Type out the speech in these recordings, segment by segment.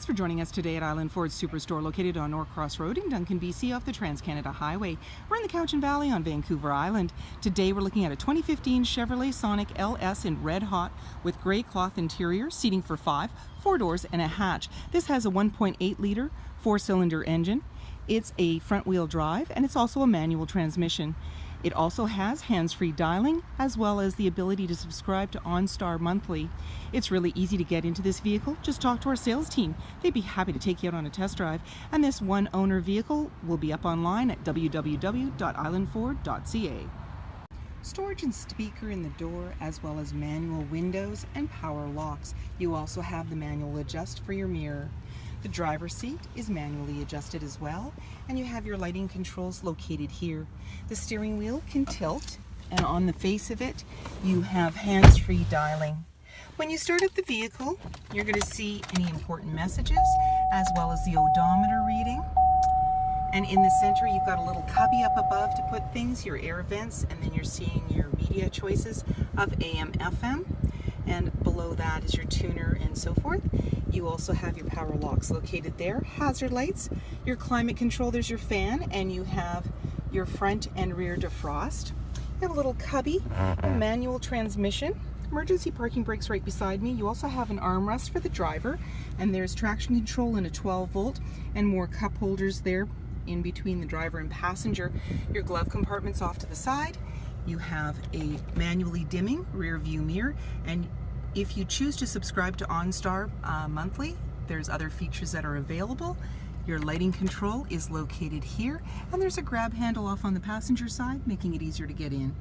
Thanks for joining us today at Island Ford Superstore, located on Norcross Road in Duncan, BC, off the Trans-Canada Highway. We're in the Cowichan Valley on Vancouver Island. Today we're looking at a 2015 Chevrolet Sonic LS in red hot with gray cloth interior, seating for 5, 4 doors and a hatch. This has a 1.8 liter 4-cylinder engine. It's a front-wheel drive and it's also a manual transmission. It also has hands-free dialing, as well as the ability to subscribe to OnStar monthly. It's really easy to get into this vehicle. Just talk to our sales team. They'd be happy to take you out on a test drive. And this one-owner vehicle will be up online at www.islandford.ca. Storage and speaker in the door, as well as manual windows and power locks. You also have the manual adjust for your mirror. The driver's seat is manually adjusted as well, and you have your lighting controls located here. The steering wheel can tilt, and on the face of it, you have hands-free dialing. When you start up the vehicle, you're going to see any important messages, as well as the odometer reading. And in the center, you've got a little cubby up above to put things, your air vents, and then you're seeing your media choices of AM, FM. And below that is your tuner and so forth. You also have your power locks located there, hazard lights, your climate control, there's your fan, and you have your front and rear defrost. You have a little cubby, a manual transmission, emergency parking brakes right beside me. You also have an armrest for the driver, and there's traction control and a 12-volt, and more cup holders there in between the driver and passenger. Your glove compartment's off to the side. You have a manually dimming rear view mirror, and if you choose to subscribe to OnStar monthly, there's other features that are available. Your lighting control is located here, and there's a grab handle off on the passenger side, making it easier to get in.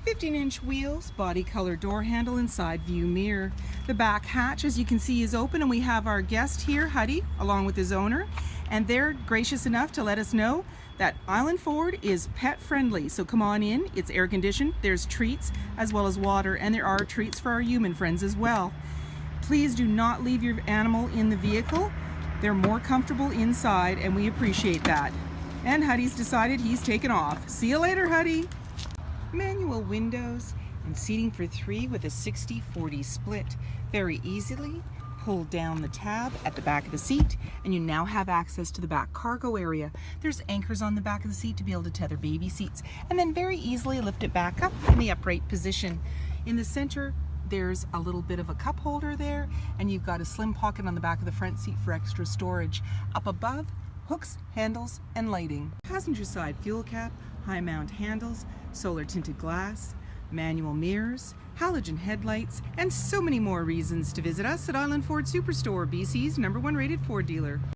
15-inch wheels, body color door handle, and side view mirror. The back hatch, as you can see, is open, and we have our guest here, Huddy, along with his owner, and they're gracious enough to let us know that Island Ford is pet friendly. So come on in, it's air conditioned, there's treats as well as water, and there are treats for our human friends as well. Please do not leave your animal in the vehicle. They're more comfortable inside, and we appreciate that. And Huddy's decided he's taken off. See you later, Huddy. Manual windows and seating for 3 with a 60-40 split. Very easily pull down the tab at the back of the seat, and you now have access to the back cargo area. There's anchors on the back of the seat to be able to tether baby seats, and then very easily lift it back up in the upright position. In the center, there's a little bit of a cup holder there, and you've got a slim pocket on the back of the front seat for extra storage. Up above, hooks, handles, and lighting. Passenger side fuel cap, high mount handles, solar tinted glass, manual mirrors, halogen headlights, and so many more reasons to visit us at Island Ford Superstore, BC's #1 rated Ford dealer.